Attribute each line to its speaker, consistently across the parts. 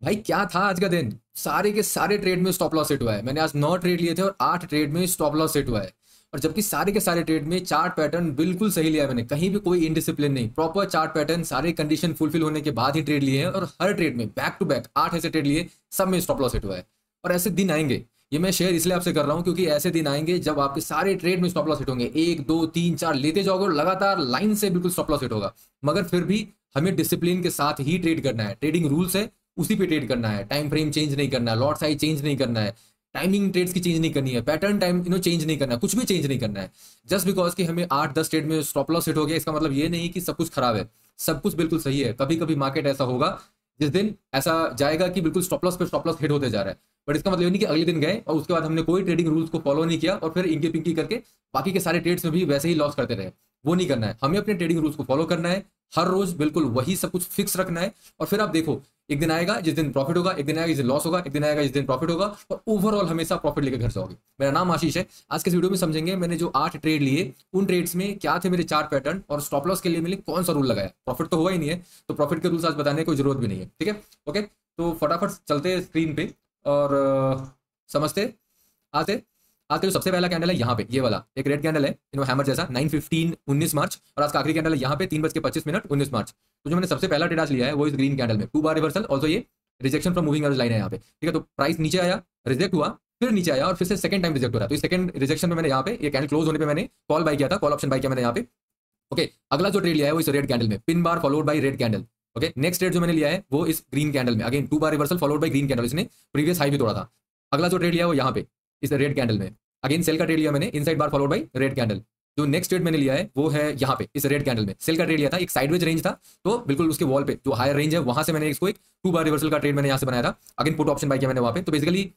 Speaker 1: भाई क्या था आज का दिन, सारे के सारे ट्रेड में स्टॉप लॉस हिट हुआ है। मैंने आज 9 ट्रेड लिए थे और 8 ट्रेड में स्टॉप लॉस हिट हुआ है। और जबकि सारे के सारे ट्रेड में चार्ट पैटर्न बिल्कुल सही लिया है मैंने, कहीं भी कोई इनडिसिप्लिन नहीं, प्रॉपर चार्ट पैटर्न, सारे कंडीशन फुलफिल होने के बाद ही ट्रेड लिए हैं। और हर ट्रेड में बैक टू बैक 8 ऐसे ट्रेड लिए, सब में स्टॉप लॉस हिट हुआ है। और ऐसे दिन आएंगे, ये मैं शेयर इसलिए आपसे कर रहा हूं क्योंकि ऐसे दिन आएंगे जब आपके सारे ट्रेड में स्टॉप लॉस हिट होंगे, 1 2 3 4 लेते जाओगे और लगातार लाइन से बिल्कुल स्टॉप लॉस हिट होगा। मगर फिर भी हमें डिसिप्लिन के साथ ही ट्रेड करना है। ट्रेडिंग रूल्स है, उसी पे ट्रेड करना है। टाइम फ्रेम चेंज नहीं करना है, लॉट साइज चेंज नहीं करना है, टाइमिंग ट्रेड्स की चेंज नहीं करनी है, पैटर्न टाइम चेंज नहीं करना है, कुछ भी चेंज नहीं करना है। जस्ट बिकॉज कि हमें 8 10 ट्रेड में स्टॉप लॉस हिट हो गया, इसका मतलब ये नहीं कि सब कुछ खराब है। सब कुछ बिल्कुल सही है। कभी कभी मार्केट ऐसा होगा जिस दिन ऐसा जाएगा कि बिल्कुल स्टॉप लॉस पे स्टॉप लॉस हिट होते जा रहा है, बट इसका मतलब ये नहीं कि अगले दिन गए और उसके बाद हमने कोई ट्रेडिंग रूल्स को फॉलो नहीं किया और फिर इंकी पिंकी करके बाकी के सारे ट्रेड्स में भी वैसे ही लॉस करते रहे। वो नहीं करना है। हमें अपने ट्रेडिंग रूल्स को फॉलो करना है, हर रोज बिल्कुल वही सब कुछ फिक्स रखना है। और फिर आप देखो, एक दिन आएगा जिस दिन प्रॉफिट होगा, एक दिन आएगा जिस दिन लॉस होगा, एक दिन आएगा जिस दिन प्रॉफिट होगा, और ओवरऑल हमेशा प्रॉफिट लेकर घर जाओगे। मेरा नाम आशीष है। आज के इस वीडियो में समझेंगे मैंने जो 8 ट्रेड लिए, उन ट्रेड्स में क्या थे मेरे चार पैटर्न, और स्टॉप लॉस के लिए मैंने कौन सा रूल लगाया। प्रॉफिट तो हुआ ही नहीं है, तो प्रॉफिट के रूल्स आज बताने की कोई जरूरत भी नहीं है। ठीक है, ओके। तो फटाफट चलते हैं स्क्रीन पे और समझते। आज से आज का जो सबसे पहला कैंडल है यहाँ पे, ये वाला एक रेड कैंडल है हैमर जैसा, 9:15 19 मार्च। और आज का आखिरी कैंडल है यहाँ पे 3:25 19 मार्च। तो जो मैंने सबसे पहला ट्रेड आज लिया है वो इस ग्रीन कैंडल में 2 बार रिवर्सल, ऑल्सो ये rejection from moving average line है यहाँ पे। ठीक है, तो प्राइस नीचे आया, रिजेक्ट हुआ, फिर नीचे आया और फिर से सेकंड टाइम रिजेक्ट हो रहा है। तो इस सेकंड रिजेक्शन में मैंने यहाँ पे ये कैंडल क्लोज होने पे मैंने कॉल बाय किया था, कॉल ऑप्शन बाय किया मैंने यहाँ पे। ओके, अगला जो ट्रेड लिया है वो इस रेड कैंडल में, pin bar followed by red candle. Okay, next trade जो मैंने लिया है वो इस ग्रीन कैंडल में, अगेन 2 बार reversal followed by green candle, इसने प्रीवियस हाई भी तोड़ा था। अगला जो ट्रेड लिया है वो यहाँ पे इस रेड कैंडल में, अगेन सेल का ट्रेड लिया मैंने, inside bar followed by red candle. जो नेक्स्ट ट्रेड मैंने लिया है वो है यहाँ पे इस रेड कैंडल में, सेल का ट्रेड लिया था, एक साइडवेज रेंज था, तो बिल्कुल उसके वॉल पे जो हायर रेंज है वहां से मैंने इसको एक 2 बार रिवर्सल का ट्रेड मैंने यहाँ से बनाया था। अगेन पुट ऑप्शन बाय किया मैंने वहां पे। तो बेसिकली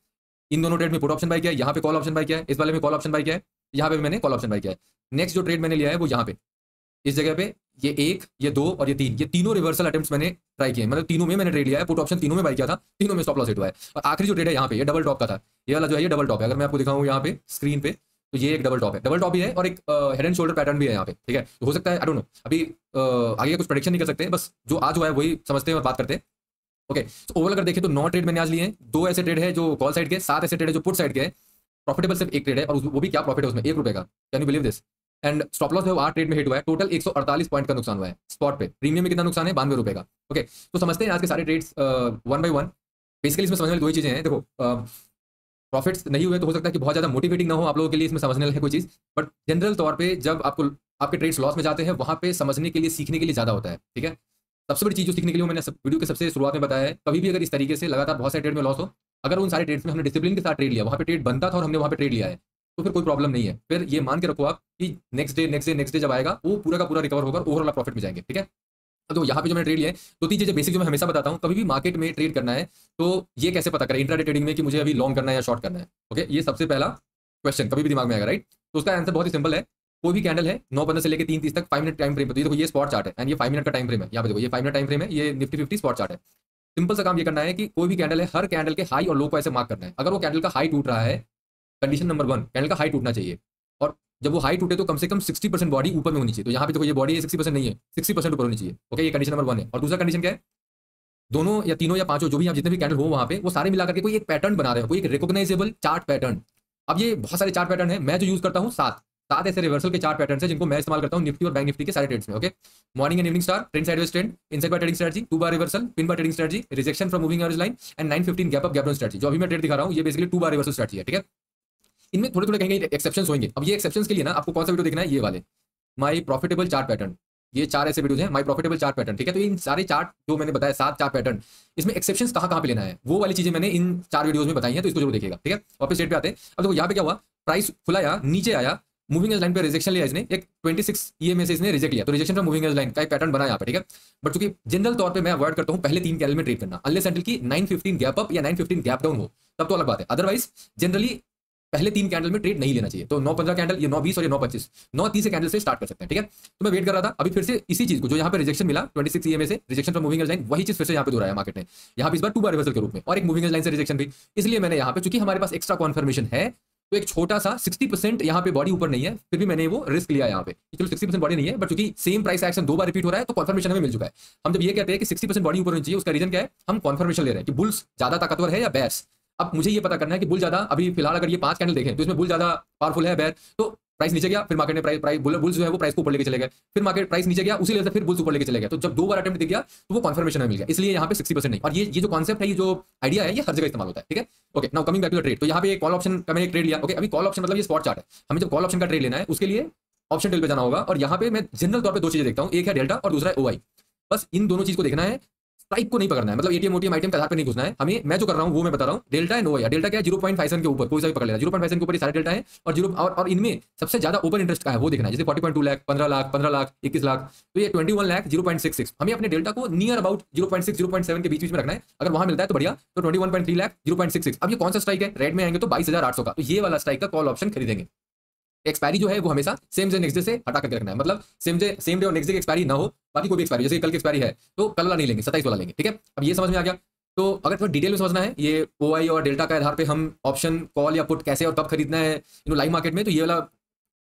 Speaker 1: इन दोनों ट्रेड में पुट ऑप्शन बाय किया, यहाँ पे कॉल ऑप्शन बाय किया है, इस वाले में कॉल ऑप्शन बाय किया है, यहाँ पे मैंने कॉल ऑप्शन बाय किया है। नेक्स्ट जो ट्रेड मैंने लिया है वो यहाँ पे इस जगह पे, ये 1 ये 2 और ये 3, ये तीनों रिवर्सल अटेम्प्ट्स मैंने ट्राई किए, मतलब तीनों में मैंने ट्रेड लिया है, पुट ऑप्शन तीनों में बाय किया था, तीनों में स्टॉप लॉस हिट हुआ है। और आखिरी जो ट्रेड है यहाँ पे, ये डबल टॉप का था, ये वाला जो है ये डबल टॉप है। अगर मैं आपको दिखाऊं यहाँ पे स्क्रीन पे, तो ये एक डबल टॉप है, डबल टॉप भी है और एक हेड एंड शोल्डर पैटर्न भी है यहाँ पे। ठीक है, तो हो सकता है, आई डोंट नो, अभी आगे कुछ प्रेडिक्शन नहीं कर सकते, बस जो आज हुआ है वही समझते हैं और बात करते हैं। ओके, तो ओवरऑल अगर देखें तो 9 ट्रेड मैंने आज लिए हैं, 2 ऐसे ट्रेड है जो कॉल साइड के, 7 ऐसे ट्रेड है जो पुट साइड के है। प्रॉफिटेबल सिर्फ एक ट्रेड है, और वो भी क्या प्रॉफिट है उसमें, 1 रुपए का। Can you believe this? And stop loss है वो 8 ट्रेड में हिट हुआ है, टोटल 148 पॉइंट का नुकसान हुआ है स्पॉट पे। प्रीमियम में कितना नुकसान है? 92 रुपए का। ओके, तो समझते हैं आज के सारे trades one by one. Basically इसमें समझने वाली दो ही चीजें हैं। देखो, प्रॉफिट्स नहीं हुए तो हो सकता है कि बहुत ज्यादा मोटिवेटिंग ना हो आप लोगों के लिए इसमें समझने लायक कोई चीज, बट जनरल तौर पे जब आपको आपके ट्रेड्स लॉस में जाते हैं, वहां पे समझने के लिए, सीखने के लिए ज्यादा होता है। ठीक है, सबसे बड़ी चीज जो सीखने के लिए मैंने वीडियो के सबसे शुरुआत में बताया है, कभी भी अगर इस तरीके से लगातार बहुत सारे ट्रेड में लॉस हो, अगर उन सारे ट्रेड्स में हमने डिसिप्लिन के साथ ट्रेड लिया, वहां पे ट्रेड बनता था और हमने वहां पे ट्रेड लिया है, तो फिर कोई प्रॉब्लम नहीं है। फिर ये मान के रखो आप कि नेक्स्ट डे जब आएगा वो पूरा का पूरा रिकवर होगा, ओवरऑल प्रॉफिट में जाएंगे। ठीक है, तो यहाँ पे जो मैंने ट्रेड लिया है, 2 3 चीजें बेसिक जो मैं हमेशा बताता हूँ, कभी भी मार्केट में ट्रेड करना है तो ये कैसे पता करें इंट्राडे ट्रेडिंग में कि मुझे अभी लॉन्ग करना है या शॉर्ट करना है। ओके, ये सबसे पहला क्वेश्चन कभी भी दिमाग में आएगा, राइट? तो उसका आंसर बहुत ही सिंपल है। कोई भी कैंडल है 9:15 से लेकर 3:30 तक 5 मिनट टाइम फ्रेम पर, देखो ये स्पॉट चार्ट है एंड ये 5 मिनट का टाइम फ्रेम है। यहाँ पे देखो ये 5 मिनट टाइम फ्रेम है, ये निफ्टी 50 स्पॉट चार्ट है। सिंपल सा काम ये करना है कि कोई भी कैंडल है, हर कैंडल के हाई और लो को ऐसे मार्क करना है। अगर वो कैंडल का हाई टूट रहा है, कंडीशन नंबर 1, कैंडल का हाई टूटना चाहिए, और जब वो हाई टूटे तो कम से कम 60% बॉडी ऊपर में होनी चाहिए। तो यहाँ पे देखो ये बॉडी 60% नहीं है, 60% ऊपर होनी चाहिए। ओके, ये कंडीशन नंबर 1 है। और दूसरा कंडीशन क्या है? दोनों या तीनों या पांचों जो भी आप जितने भी कैंडल हो वहां पे, वो सारे मिलाकर के कोई एक पैटर्न बना रहे हो, कोई एक रिकॉग्नाइजेबल चार्ट पैटर्न। अब ये बहुत सारे चार्ट पैटर्न है, मैं जो यूज करता हूँ 7 ऐसे रिवर्सल के चार्ट पैटर्न है जिनको मैं इस्तेमाल करता हूँ निफ्टी और बैंक निफ्टी के सारे ट्रेड्स में। Okay, morning and evening star, trend sideways trend, inside bye trading strategy, 2 बार reversal, pin bar trading strategy, rejection from moving average line and 9:15 gap up gap down strategy. जो अभी मैं trade दिखा रहा हूँ ये बेसिकली 2 बार रिवर्सल स्ट्रेटजी है। ठीक है, इनमें थोड़े थोड़े कहीं एक्सेप्शंस होंगे। अब ये एक्सेप्शंस के लिए ना आपको कौन सा वीडियो देखना है? ये वाले माई प्रॉफिटेबल चार्ट पैटर्न, ये 4 ऐसे वीडियोज हैं माई प्रॉफिटेबल चार्ट पैटर्न। ठीक है, तो इन सारे चार्ट जो मैंने बताया 7 चार्ट पैटर्न, इसमें एक्सेप्शंस कहाँ कहाँ पे लेना है वो वाली चीजें मैंने इन 4 वीडियोज में बताई हैं, तो इसको जरूर देखिएगा। ठीक है, वापस स्टेट पे आते हैं। अब देखो यहाँ पे क्या हुआ, प्राइस खुलाया, नीचे आया, मूविंग एज लाइन पे रिजेक्शन लिया इसने, एक 26 ये में से इसने रिजेक्ट लिया, तो rejection from moving average line का एक पैटर्न बना यहाँ पे। ठीक है, बट चूंकि जनरल तौर पे मैं अवॉइड करता हूँ पहले 3 कैंडल में ट्रेड करना, अनलेस अनटिल की 9:15 गैप अप या 9:15 गैप डाउन हो, तब तो अलग बात है। अदरवाइज जनरली पहले 3 कैंडल में ट्रेड नहीं लेना चाहिए। तो 9:15 कैंडल, ये 9:20 और ये 9:25, 9:30 कैंडल से स्टार्ट कर सकते हैं। ठीक है, तो मैं वेट कर रहा था, अभी फिर से इसी चीज को जो यहाँ पे रिजेक्शन मिला 26 ईएमए से, rejection from moving average line, वही चीज फिर से यहाँ पे दोहराया मार्केट ने। यहाँ पे इस बार 2 बार रिवर्सल के रूप में और एक मूविंग एज लाइन से रिजेक्शन भी, इसलिए मैंने यहाँ पे, चूंकि हमारे पास एक्स्ट्रा कॉन्फर्मेशन है, तो एक छोटा सा 60% यहाँ पे बॉडी ऊपर नहीं है, फिर भी मैंने वो रिस्क लिया यहाँ पे कि चलो 60% बॉडी नहीं है, बट चूंकि सेम प्राइस एक्शन 2 बार रिपीट हो रहा है तो कन्फर्मेशन हमें मिल चुका है। हम जब ये कहते हैं कि 60% बॉडी ऊपर होनी चाहिए, उसका रीजन क्या है, हम कन्फर्मेशन ले रहे हैं कि बुल्स ज्यादा ताकतवर है या बेयर्स। अब मुझे ये पता करना है कि बुल ज्यादा, अभी फिलहाल अगर ये 5 कैंडल देखें तो इसमें बुल ज्यादा पावरफुल है बेयर, तो प्राइस नीचे गया, फिर मार्केट ने प्राइस बुल्स जो है वो प्राइस को ऊपर लेके चले गए, फिर मार्केट प्राइस नीचे गया, उसी लेवल से फिर बुल्स ऊपर लेके चले गए। तो जब 2 बार अटेम्प्ट दिख गया तो वो कन्फर्मेशन में मिल गया, इसलिए यहाँ पे 60% नहीं। और ये जो कॉन्सेप्ट है, ये जो आइडिया है, ये हर जगह इस्तेमाल होता है, ठीक है। Okay, now coming back to the trade. तो यहाँ पे कॉल ऑप्शन का मैंने एक ट्रेड लिया। ओके, अभी कॉल ऑप्शन मतलब ये स्पॉट चार्ट है, हमें जब कॉल ऑप्शन का ट्रेड लेना है उसके लिए ऑप्शन टेल पे जाना होगा, और यहाँ पे मैं जनरल तौर पे 2 चीजें देखता हूँ, एक है डेल्टा और दूसरा है ओआई। बस इन दोनों चीज को देखना है, स्ट्राइक को नहीं पकड़ना है, मतलब एटीएम ओटीएम आइटम के आधार पे नहीं घुसना है हमें। मैं जो कर रहा हूँ वो मैं बता रहा हूँ, डेल्टा एंड ओआई। डेल्टा क्या है, 0.57 के ऊपर कोई सा भी पकड़ लेना, 0.57 के ऊपर ये सारे डेल्टा है, और और इनमें सबसे ज्यादा ओपन इंटरेस्ट का है वो देखना है, जैसे 40.2 लाख, 15 लाख, 15 लाख, 21 लाख, तो ये 21 लाख 0.66। हमें अपने डेल्टा को नियर अबाउट 0.6 0.7 के बीच में रखना है, अगर वहां मिलता है तो बढ़िया, तो 21.3 लाख 0.66। अब ये कौन सा स्ट्राइक है, रेड में आएंगे तो 22,800 का, तो ये वाला स्ट्राइक का कॉल ऑप्शन खरीदेंगे। एक्सपायरी जो है वो हमेशा सेम डे नेक्स्ट डे से हटा करके रखना है, मतलब सेम डे और नेक्स्ट डे की एक्सपायरी ना हो, बाकी कोई भी एक्सपायरी, जैसे कल की एक्सपायरी है तो कल वाला नहीं लेंगे, 27 वाला लेंगे, ठीक है। अब ये समझ में आ गया। तो अगर थोड़ा डिटेल में समझना है ये ओआई और डेल्टा के आधार पे हम ऑप्शन कॉल या पुट कैसे और कब खरीदना है लाइव मार्केट में, तो ये वाला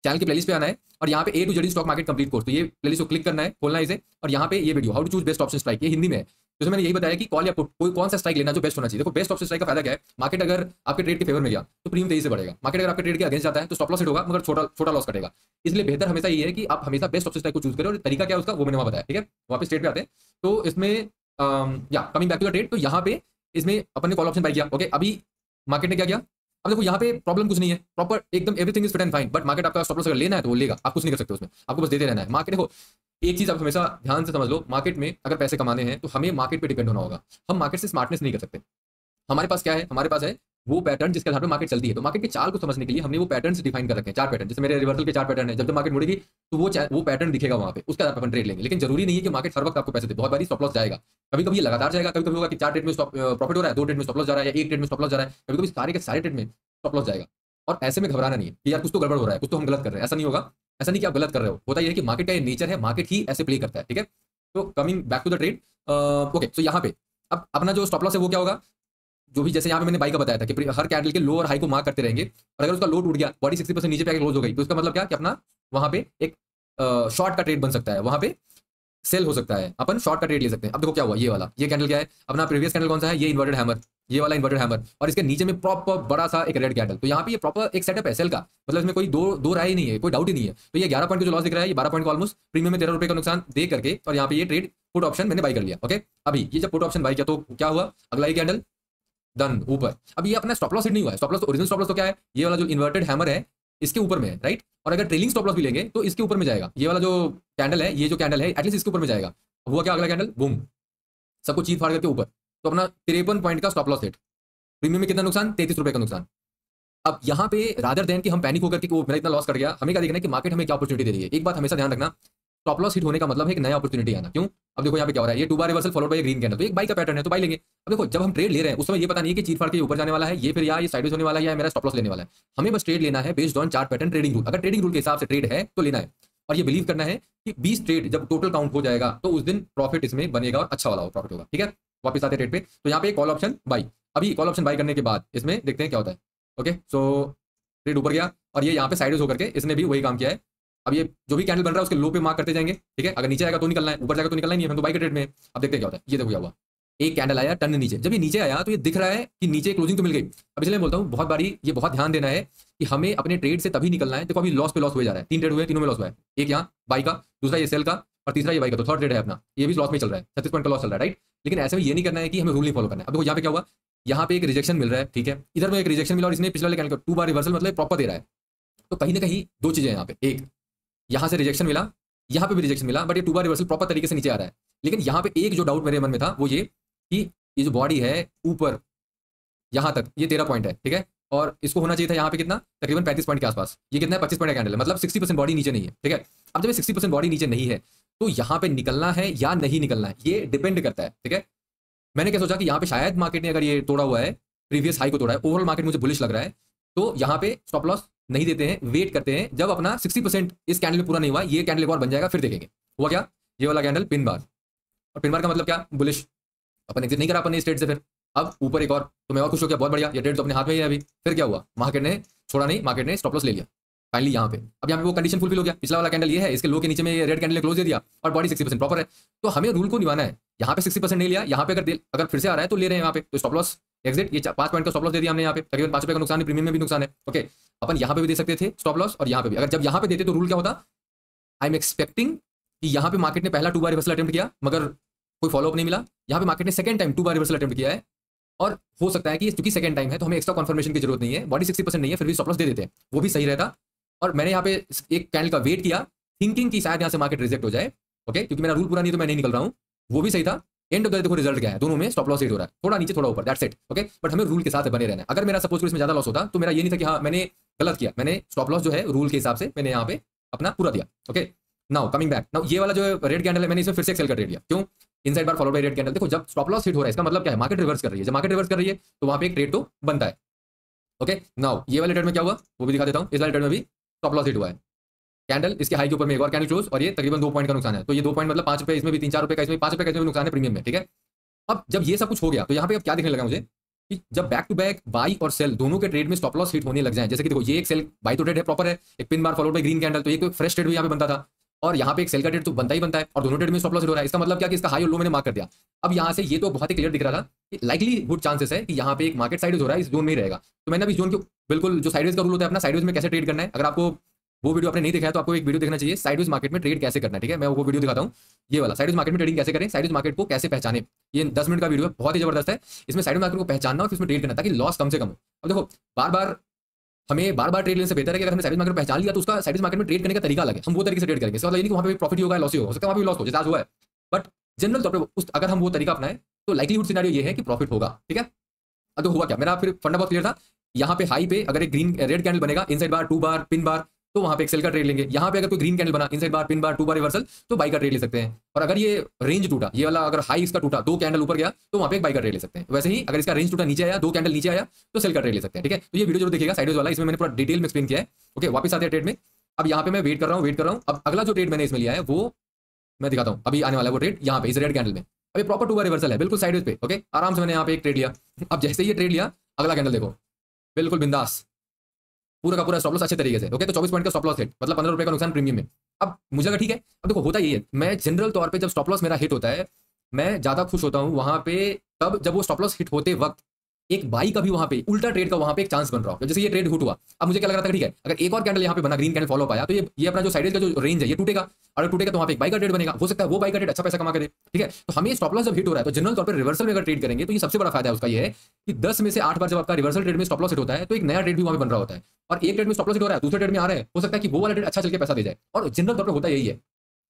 Speaker 1: चैनल की प्लेलिस्ट पे आना है, और यहाँ पे A to Z stock market complete course, तो ये प्लेलिस्ट को क्लिक करना है, खोलना है इसे, और यहाँ पे ये video how to choose best option strike, ये हिंदी में है। तो मैंने यही बताया कि कॉल या पुट कोई कौन सा स्ट्राइक लेना जो बेस्ट होना चाहिए। देखो बेस्ट ऑप्शन स्ट्राइक का फायदा क्या है, मार्केट अगर आपके ट्रेड के फेवर में गया तो प्रीमियम तेजी से बढ़ेगा, मार्केट अगर आपके ट्रेड के अगेंस्ट जाता है तो स्टॉप लॉस हिट होगा, मगर छोटा लॉस कटेगा। इसलिए बेहतर हमेशा ये है कि आप हमेशा बेस्ट ऑप्शन स्ट्राइक को चूज करें, और तरीका क्या है उसका वो मैंने वहां बताया, ठीक है। वापस ट्रेड पे आते हैं, तो इसमें या coming back to the trade, तो यहाँ पे इसमें अपन ने कॉल ऑप्शन बाय किया। ओके, अभी मार्केट ने क्या किया, अब देखो यहाँ पे प्रॉब्लम कुछ नहीं है, प्रॉपर एकदम everything is fit and fine, but market आपका स्टॉप लॉस अगर लेना है तो वो लेगा, आप कुछ नहीं कर सकते उसमें, आपको बस देते रहना है। मार्केट देखो एक चीज आप हमेशा ध्यान से समझ लो, मार्केट में अगर पैसे कमाने हैं तो हमें मार्केट पे डिपेंड होना होगा, हम मार्केट से स्मार्टनेस नहीं कर सकते। हमारे पास क्या है, हमारे पास है वो पैटर्न जिसके आधार पर मार्केट चलती है, तो मार्केट के चाल को समझने के लिए हमने वो पैटर्न्स डिफाइन कर रखे हैं, 4 पैटर्न, जैसे मेरे रिवर्सल के 4 पैटर्न है, जब मार्केट मुड़ेगी तो वो पैटर्न दिखेगा वहां पे, उसके आधार पर अपन ट्रेड लेंगे। लेकिन जरूरी नहीं है कि मार्केट हर वक्त आपको पैसे दे, बहुत बारी स्टॉप लॉस जाएगा, कभी कभी ये लगातार जाएगा, कभी कभी होगा कि 4 ट्रेड में प्रॉफिट हो रहा है, 2 ट्रेड में स्टॉप लॉस जा रहा है, या 1 ट्रेड में स्टॉप लॉस जा रहा है, कभी कभी सारे के सारे ट्रेड में स्टॉप लॉस जाएगा। और ऐसे में घबराना नहीं है कि यार कुछ तो गड़बड़ हो रहा है, कुछ तो हम गलत कर रहे हैं, ऐसा नहीं होगा, ऐसा नहीं कि आप गलत कर रहे हो, होता यह है कि मार्केट का ये नेचर है, मार्केट ही ऐसे प्ले करता है, ठीक है। तो coming back to the trade, okay, तो यहाँ पे अब अपना जो स्टॉप लॉस है वो क्या होगा, जो भी जैसे यहाँ पे मैंने बाई का बताया था कि हर कैंडल के लो और हाई को मार्क करते रहेंगे, और अगर उसका लो टूट गया, बॉडी 60% नीचे पे आके क्लोज हो गई, तो इसका मतलब क्या कि अपना वहां पे एक शॉर्ट का ट्रेड बन सकता है, वहां पे सेल हो सकता है, अपन शॉर्ट का ट्रेड ले सकते हैं। अब देखो क्या हुआ, ये वाला ये कैंडल क्या है, अपना प्रीवियस कैंडल कौन सा है, ये इन्वर्टेड हैमर, ये वाला इन्वर्टेड हैमर, और इसके नीचे में प्रॉपर बड़ा सा एक रेड कैंडल, तो यहाँ पे ये प्रॉपर एक सेटअप है सेल का, मतलब इसमें कोई दो राय ही नहीं है, कोई डाउट ही नहीं है। तो ये 11 पॉइंट का जो लॉस दिख रहा है, ये 12 पॉइंट का ऑलमोस्ट प्रीमियम में 13 रुपए का नुकसान दे करके, और यहाँ पे ये ट्रेड पुट ऑप्शन मैंने बाई कर लिया। ओके, अभी ये जब पुट ऑप्शन बाई किया तो क्या हुआ, अगला ही कैंडल डन ऊपर। अब ये अपना स्टॉप लॉस हिट नहीं हुआ है, stop loss original stop loss तो क्या है, ये वाला जो इन्वर्टेड हैमर है इसके ऊपर में है, राइट। और अगर ट्रेलिंग स्टॉप लॉस भी लेंगे तो इसके ऊपर में जाएगा, ये वाला जो कैंडल है, ये जो कैंडल है एटलीस्ट इसके ऊपर में जाएगा। हुआ क्या, अगला कैंडल बूम, सबको चीज फाड़ करके ऊपर, तो अपना 53 पॉइंट का स्टॉप लॉस हिट, प्रीमियम में कितना नुकसान, 33 रुपए का नुकसान। अब यहाँ पे रादर देन कि हम पैनिक होकर के मेरा इतना लॉस कर गया, हमें क्या देखना है कि मार्केट हमें क्या अपॉर्चुनिटी दे रही है। एक बात हमेशा ध्यान रखना, स्टॉप लॉस हिट होने का मतलब है एक नया अपॉर्चुनिटी आना। क्यों, अब देखो यहाँ पे क्या हो रहा है, ये 2 बार reversal followed by green candle, तो एक बाई का पैटर्न है, तो बाई लेंगे। अब देखो जब हम ट्रेड ले रहे हैं उस समय ये पता नहीं है कि चीट फाड़ के ऊपर जाने वाला है, ये फिर या ये साइडवेज होने वाला है, या मेरा स्टॉप लॉस लेने वाला है। हमें बस ट्रेड लेना है based on chart pattern trading rule, अगर ट्रेडिंग रूल के हिसाब से ट्रेड है तो लेना है, और ये बिलीव करना है कि 20 ट्रेड जब टोटल काउंट हो जाएगा तो उस दिन प्रॉफिट इसमें बनेगा और अच्छा वाला प्रॉफिट होगा, ठीक है। वापस आते ट्रेड पे, तो यहाँ पे कॉल ऑप्शन बाई, अभी कॉल ऑप्शन बाई करने के बाद इसमें देखते हैं क्या होता है। ओके, सो ट्रेड ऊपर गया, और ये यहाँ पे साइडवेज होकर के इसने भी वही काम किया है। अब ये जो भी कैंडल बन रहा है उसके लो पे मार्क करते जाएंगे, ठीक है। अगर नीचे आएगा तो निकलना है, ऊपर जाएगा तो निकलना ही नहीं है, हम तो बाई के ट्रेड में। अब देखते हैं क्या होता है, ये देखो क्या हुआ, एक कैंडल आया टर्न नीचे, जब ये नीचे आया तो ये दिख रहा है कि नीचे क्लोजिंग तो मिल गई। अब इसलिए बोलता हूँ बहुत बारी ये बहुत ध्यान देना है कि हमें अपने ट्रेड से तभी निकलना है। देखो अभी लॉस पे लॉस हुए जा रहा है, 3 ट्रेड हुए, तीनों में लॉस हुआ है, एक यहाँ बाई का, दूसरा ये सेल का, और तीसरा ये बाई का, तो थर्ड ट्रेड है अपना, ये भी लॉस में चल रहा है, 36 पॉइंट का लॉस चल रहा है, राइट। लेकिन ऐसे में ये नहीं करना है कि हमें रूल नहीं फॉलो करना है। अब देखो यहाँ पे क्या हुआ, यहाँ पे एक रिजेक्शन मिल रहा है, ठीक है, इधर में एक रिजेक्शन मिला, और इसने पिछले वाले कैंडल 2 बार रिवर्सल मतलब प्रॉपर दे रहा है। तो कहीं ना कहीं 2 चीजें यहाँ पे, एक यहाँ से रिजेक्शन मिला, यहाँ पे भी रिजेक्शन मिला, बट ये 2 बार रिवर्सल प्रॉपर तरीके से नीचे आ रहा है। लेकिन यहाँ पे एक जो डाउट मेरे मन में था वो ये कि ये जो बॉडी है ऊपर यहाँ तक ये 13 पॉइंट है, ठीक है, और इसको होना चाहिए था यहाँ पे कितना, तकरीबन 35 पॉइंट के आसपास, ये कितना है 25 पॉइंट का कैंडल है, मतलब 60% बॉडी नीचे नहीं है, ठीक है। अब जब 60% बॉडी नीचे नहीं है तो यहाँ पे निकलना है या नहीं निकलना है, ये डिपेंड करता है, ठीक है। मैंने क्या सोचा कि यहाँ पे शायद मार्केट ने अगर ये तोड़ा हुआ है, प्रीवियस हाई को तोड़ा है, ओवरऑल मार्केट मुझे बुलिश लग रहा है, तो यहाँ पे स्टॉप लॉस नहीं देते हैं, वेट करते हैं जब अपना 60% इस कैंडल में पूरा नहीं हुआ, ये कैंडल एक और बन जाएगा, फिर देखेंगे। हुआ क्या, ये वाला कैंडल पिन बार, और पिन बार का मतलब क्या, बुलिश, अपन एग्जिट नहीं करा अपन इस ट्रेड से, फिर अब ऊपर एक और, तो मैं और खुश हो गया, बहुत बढ़िया, ये ट्रेड तो अपने हाथ में ही है अभी। फिर क्या हुआ, मार्केट ने छोड़ा नहीं, मार्केट ने स्टॉप लॉस ले लिया फाइनली यहाँ पे। अब यहाँ पे वो कंडीशन फुलफिल हो गया, पिछला वाला कैंडल ये है, इसके लो के नीचे में ये रेड कैंडल ने क्लोज दे दिया और बॉडी 60% प्रॉपर है। तो हमें रूल को निभाना है, यहाँ पे 60% नहीं लिया, यहाँ पे अगर फिर से आ रहा है तो ले रहे हैं यहाँ पे, तो स्टॉप लॉस एग्जिट, ये 5 पॉइंट का स्टॉप लॉस दे दिया हमने यहाँ पे, तकरीबन 5 रुपए का नुकसान है, प्रीमियम में भी नुकसान है। ओके, अपन यहाँ पे भी दे सकते थे स्टॉप लॉस और यहाँ पे भी। अगर जब यहाँ पे देते तो रूल क्या होता, आई एम एक्सपेक्टिंग कि यहाँ पे मार्केट ने पहला 2 बार रिवर्सल अटेम्प्ट किया मगर कोई फॉलोअप नहीं मिला, यहाँ पे मार्केट ने सेकंड टाइम 2 बार रिवर्सल अटेम्प्ट किया है और हो सकता है कि क्योंकि सेकंड टाइम है तो हमें एक्स्ट्रा कंफर्मेशन की जरूरत नहीं है, बॉडी 60% नहीं है, फिर भी स्टॉप लॉस दे देते हैं, वो भी सही रहता। और मैंने यहाँ पे एक कैंडल का वेट किया थिंकिंग कि शायद यहाँ से मार्केट रिजेक्ट हो जाए, ओके, क्योंकि मेरा रूल पूरा नहीं तो मैं नहीं निकल रहा हूँ, वो भी सही था। एंड ऑफ द देखो रिजल्ट क्या है, दोनों में स्टॉप लॉस हिट हो रहा है, थोड़ा नीचे थोड़ा ऊपर, दैट्स इट, ओके। बट हमें रूल के साथ बने रहना है। अगर मेरा सपोज इसमें ज्यादा लॉस होता तो मेरा ये नहीं था कि हाँ मैंने गलत किया, मैंने स्टॉप लॉस जो है रूल के हिसाब से मैंने यहाँ पे अपना पूरा दिया, okay. Now coming back, now ये वाला जो रेड कैंडल है मैंने इसमें फिर से सेल कर दिया, क्यों, inside bar followed by red candle. देखो जब स्टॉप लॉस हिट हो रहा है इसका मतलब क्या है, मार्केट रिवर्स कर रही है, जब मार्केट रिवर्स कर रही है तो वहां पे एक ट्रेड तो बनता है, ओके। नाउ ये वाले ट्रेड में क्या हुआ वो भी दिखा देता हूँ, इस वाले ट्रेड में भी स्टॉप लॉस हिट हुआ है, कैंडल इसके हाई के ऊपर में एक और कैंडल क्लोज और ये तकरीबन 2 पॉइंट का नुकसान है, तो ये 2 पॉइंट मतलब 5 रुपए, इसमें भी 3-4 रुपए का, इसमें 5 रुपए का, इसमें भी नुकसान है प्रीमियम में, ठीक है। अब जब ये सब कुछ हो गया तो यहाँ पे अब क्या दिखने लगा मुझे कि जब बैक टू बैक बाई और सेल दोनों के ट्रेड में स्टॉप लॉस हिट होने लग जाए, जैसे कि देखो ये एक सेल बाई तो ट्रेड है प्रॉपर है, एक pin bar followed by green candle, तो ये कोई फ्रेश ट्रेड भी यहाँ पे बनता था और यहाँ पे एक सेल का ट्रेड तो बनता ही बनता है और दोनों ट्रेड में स्टॉप लॉस हिट हो रहा है, इसका मतलब क्या कि इसका हाई और लो मैंने मार्क कर दिया। अब यहाँ से ये तो बहुत ही क्लियर दिख रहा था कि लाइकली गुड चांसेस है कि यहाँ पे एक मार्केट साइड हो रहा है, इस जोन में ही रहेगा। तो मैंने अभी जोन को बिल्कुल जो साइडवेज का रूल होता है अपना, साइडवेज में कैसे ट्रेड करना है, अगर आपको वो वीडियो आपने नहीं देखा है तो आपको एक वीडियो देखना चाहिए, साइडवेज मार्केट में ट्रेड कैसे करना है, ठीक है। मैं वो वीडियो दिखाता हूँ, ये वाला साइडवेज मार्केट में ट्रेडिंग कैसे करें, साइडवेज मार्केट को कैसे पहचाने, ये 10 मिनट का वीडियो है, बहुत ही जबरदस्त है। इसमें साइडवेज मार्केट को पहचानना और फिर उसमें ट्रेड करना ताकि लॉस कम से कम हो। अब देखो हमें बार बार ट्रेड लेने से बेहतर है कि अगर हमने साइडवेज मार्केट पहचान लिया तो उसका साइडवेज मार्केट में ट्रेड करने का तरीका अलग है, हम वो तरीके से ट्रेड करेंगे, इसका मतलब ये नहीं कि वहाँ पे प्रॉफिट होगा लॉस ही होगा, हो सकता है वहाँ पे लॉस हो जैसे आज हुआ है, बट जनरल तौर पर अगर हम वो तरीका अपनाएं तो लाइकलीहुड सिनेरियो ये है कि प्रॉफिट होगा, ठीक है। अब तो हुआ क्या, मेरा फिर फंडा बहुत क्लियर था, यहाँ पे हाई पे अगर एक ग्रीन रेड कैंडल बनेगा इनसाइड बार 2 बार पिन बार तो वहां पे एक सेल का ट्रेड लेंगे, यहाँ पे अगर कोई ग्रीन कैंडल बना इनसाइड बार पिन बार 2 बार रिवर्सल तो बाई का ट्रेड ले सकते हैं। और अगर ये रेंज टूटा, ये वाला अगर हाई इसका टूटा 2 कैंडल ऊपर गया तो वहां पे एक बाई का ट्रेड ले सकते हैं। वैसे ही अगर इसका रेंज टूटा नीचे आया 2 कैंडल नीचे आया तो सेल का ट्रेड ले सकते हैं, ठीक है। तो ये वीडियो जरूर देखिएगा साइडवेज वाला, इसमें मैंने पूरा डिटेल में एक्सप्लेन किया है, ओके। वापस आते हैं ट्रेड में, अब यहाँ पे मैं वेट कर रहा हूँ। अब अगला जो ट्रेड मैंने इसमें लिया है वो मैं दिखाता हूँ, अभी आने वाला है वो ट्रेड यहाँ पे इस रेड कैंडल में, अभी प्रॉपर 2 बार रिवर्सल है बिल्कुल साइडवेज पे, ओके। आराम से मैंने यहाँ पे एक ट्रेड लिया। अब जैसे ये ट्रेड लिया अगला कैंडल देखो बिल्कुल बिंदास, पूरा का पूरा स्टॉप लॉस अच्छे तरीके से, ओके। तो 24 पॉइंट का स्टॉप लॉस हिट मतलब 15 रुपए का नुकसान प्रीमियम में। अब मुझे लगा ठीक है, अब देखो होता ये है, मैं जनरल तौर पे जब स्टॉप लॉस मेरा हिट होता है मैं ज्यादा खुश होता हूँ वहां पे, तब जब वो स्टॉप लॉस हिट होते वक्त एक बाई का भी वहां पे उल्टा ट्रेड का वहां पे एक चांस बन रहा हो, जैसे ये ट्रेड हुट हुआ। अब मुझे क्या लग रहा था ठीक है अगर एक और कैंडल यहाँ पे बना ग्रीन कैंडल फॉलो पाया तो ये अपना जो साइड का जो रेंज है ये टूटेगा, अगर टूटेगा तो वहां पे एक बाई का ट्रेड बनेगा, हो सकता है वो बाई का ट्रेड अच्छा पैसा कमा करे, ठीक है। तो हमें स्टॉप लॉस जब हिट हो रहा है तो जनरल तौर पर रिवर्सल में अगर ट्रेड करेंगे तो ये सबसे बड़ा फायदा है उसका ये है कि 10 में से 8 बार जब आपका रिवर्सल ट्रेड में स्टॉप लॉस हिट होता है तो एक नया ट्रेड भी वहां पे बन रहा होता है, और एक ट्रेड में स्टॉप लॉस हिट हो रहा है दूसरे ट्रेड में आ रहा है, हो सकता है कि वो वाला ट्रेड अच्छा चल के पैसा दे जाए, और जनरल तौर पर होता यही है।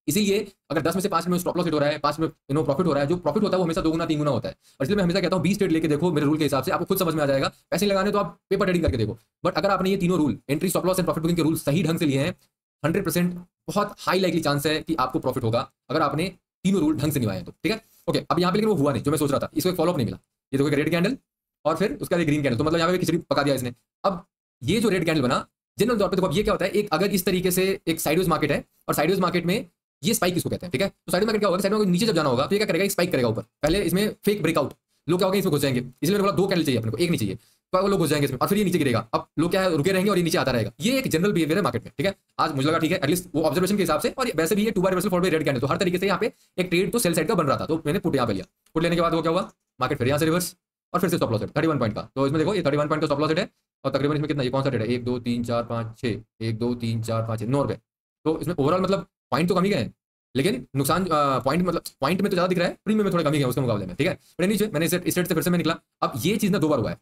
Speaker 1: इसीलिए अगर 10 में से 5 में स्टॉप लॉस हिट हो रहा है, 5 में प्रॉफिट हो रहा है, जो प्रॉफिट होता है वो हमेशा 2 गुना 3 गुना होता है। और इसलिए मैं हमेशा कहता हूं 20 ट्रेड लेके देखो मेरे रूल के हिसाब से, आपको खुद समझ में आ जाएगा। पैसे लगाने तो आप पेपर ट्रेडिंग करके देखो, बट अगर आपने ये तीनों rule entry stop loss and profit booking के रूल सही ढंग से लिए हैं 100% बहुत हाई लाइकली चांस है कि आपको प्रॉफिट होगा अगर आपने तीनों रूल ढंग से निभाए हैं तो, ठीक है। ओके, अब यहाँ पे लेकिन वो हुआ नहीं जो मैं सोच रहा था, इसको एक फॉलोअप नहीं मिला। ये देखो एक रेड कैंडल और फिर उसका एक ग्रीन कैंडल, तो मतलब यहाँ पे खिचड़ी पका दिया इसने। अब ये जो रेड कैंडल बना जनरल तौर पे देखो अब ये क्या होता है, एक अगर इस तरीके से एक साइडवेज मार्केट है और साइडवेज मार्केट में ये स्पाइक इसको कहते हैं, ठीक है। तो साइड मार्केट क्या होगा, साइड मार्केट नीचे जब जाना होगा तो ये क्या करेगा, एक स्पाइक करेगा ऊपर, पहले इसमें फेक ब्रेकआउट, लोग क्या होगा इसमें घुस जाएंगे, इसलिए मैंने बोला 2 कैंडल चाहिए अपने को, एक नहीं चाहिए, तो लोग घुस जाएंगे इसमें और फिर ये नीचे गिरेगा। अब लोग क्या है रुके रहेंगे और ये नीचे आता रहेगा, ये एक जनरल बिहेवियर है मार्केट में, ठीक है। आज मुझे लगा ठीक है एटलीस्ट वो ऑब्जर्वेशन के हिसाब से, और वैसे भी ये 2 बार reversal followed by red candle, तो हर तरीके से यहाँ पे एक ट्रेड तो सेल साइड का बन रहा था, तो मैंने पुट यहाँ पे लिया। पुट लेने के बाद वो क्या हुआ, मार्केट फिर यहाँ से रिवर्स और फिर से स्टॉप लॉस है 31 पॉइंट का। तो इसमें देखो ये 31 पॉइंट का स्टॉप लॉस है और तकरीबन इसमें कितना, ये कौन सा ट्रेड है, 1 2 3 4 5 6 1 2 3 4 5 6 9 रुपए। तो इसमें ओवरऑल मतलब पॉइंट तो कम ही गए हैं, लेकिन नुकसान पॉइंट मतलब पॉइंट में तो ज्यादा दिख रहा है, प्रीमियम में थोड़ा कमी है उसके मुकाबले में, ठीक है। पर नीचे मैंने इस ट्रेड से फिर से मैं निकला। अब ये चीज ना 2 बार हुआ है,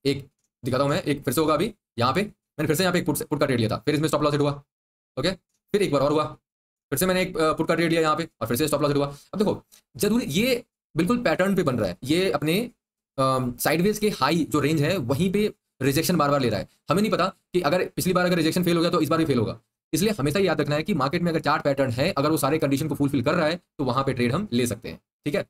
Speaker 1: एक दिखाता हूं मैं, एक फिर से होगा अभी यहाँ पे, मैंने फिर से यहाँ पे एक पुट का ट्रेड लिया था, फिर इसमें स्टॉप लॉस हिट हुआ, ओके। फिर एक बार और हुआ, फिर से मैंने एक पुट का ट्रेड लिया यहाँ पे और फिर से स्टॉप लॉस हिट हुआ। अब देखो जरूरी ये बिल्कुल पैटर्न पे बन रहा है, ये अपने साइडवेज के हाई जो रेंज है वहीं पे रिजेक्शन बार बार ले रहा है। हमें नहीं पता कि अगर पिछली बार अगर रिजेक्शन फेल हो गया तो इस बार भी फेल होगा, इसलिए हमेशा याद रखना है कि मार्केट में अगर चार्ट पैटर्न है, अगर वो सारे कंडीशन को फुलफिल कर रहा है तो वहां पे ट्रेड हम ले सकते हैं, ठीक है।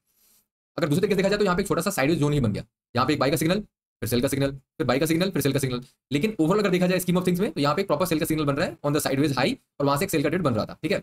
Speaker 1: अगर दूसरे तरीके से देखा जाए तो यहाँ पे एक छोटा सा साइडवेज जोन ही बन गया, यहाँ पे एक बाई का सिग्नल फिर सेल का सिग्नल फिर बाई का सिग्नल फिर सेल का सिग्नल, लेकिन ओवरऑल अगर देखा जाए स्कीम ऑफ थिंग्स में तो यहाँ पे एक प्रॉपर सेल का सिग्नल बन रहा है ऑन द साइडवेज हाई और वहां से एक सेल का ट्रेड बन रहा था, ठीक है।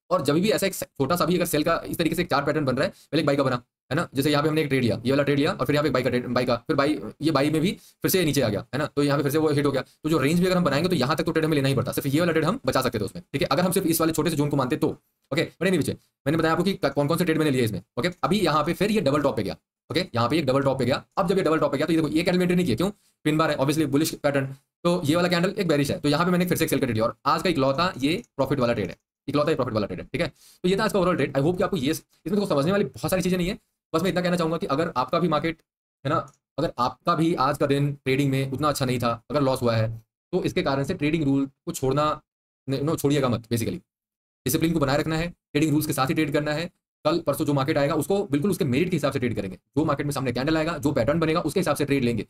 Speaker 1: और जब भी ऐसा एक छोटा सा भी अगर सेल का इस तरीके से एक चार्ट पैटर्न बन रहा है, पहले एक बाई का बना है ना। जैसे यहाँ पे हमने एक ट्रेड लिया, ये वाला ट्रेड लिया, और फिर यहाँ पे बाई का ट्रेड, बाई का, फिर बाई, ये बाई में भी फिर से नीचे आ गया, है ना। तो यहाँ पे फिर से वो हिट हो गया। तो जो रेंज भी अगर हम बनाएंगे तो यहाँ तक तो ट्रेड हमें लेना ही पड़ता, सिर्फ ये वाला ट्रेड हम बचा सकते थे उसमें, ठीक है, अगर हम सिर्फ इस वाले छोटे से जोन को मानते तो। ओके, मैंने नहीं पीछे मैंने बताया आपको कि कौन कौन से ट्रेड मैंने लिए इसमें। ओके, अभी यहाँ पे फिर ये डबल टॉप पे गया। ओके, यहाँ पे एक डबल टॉप पे गया। अब जब ये डबल टॉप पे गया तो ये देखो, ये कैंडल में एंट्री नहीं किया, क्यों, पिन बार है, ऑब्वियसली बुलिश पैटर्न। तो ये वाला कैंडल एक बेरिश है, तो यहाँ पे मैंने फिर से एक सेल कर दिया, और आज का इकलौता ये प्रॉफिट वाला ट्रेड है, इकलौता ये प्रॉफिट वाला ट्रेड है, ठीक है। तो ये था आज का ओवरऑल ट्रेड। आई होप कि आपको ये इसमें तो समझने वाली बहुत सारी चीजें नहीं है। बस मैं इतना कहना चाहूंगा कि अगर आपका भी मार्केट, है ना, अगर आपका भी आज का दिन ट्रेडिंग में उतना अच्छा नहीं था, अगर लॉस हुआ है, तो इसके कारण से ट्रेडिंग रूल को छोड़ना, नो छोड़िएगा मत। बेसिकली डिसिप्लिन को बनाए रखना है, ट्रेडिंग रूल्स के साथ ही ट्रेड करना है। कल परसों जो मार्केट आएगा उसको बिल्कुल उसके मेरिट के हिसाब से ट्रेड करेंगे। जो मार्केट में सामने कैंडल आएगा, जो पैटर्न बनेगा, उसके हिसाब से ट्रेड लेंगे।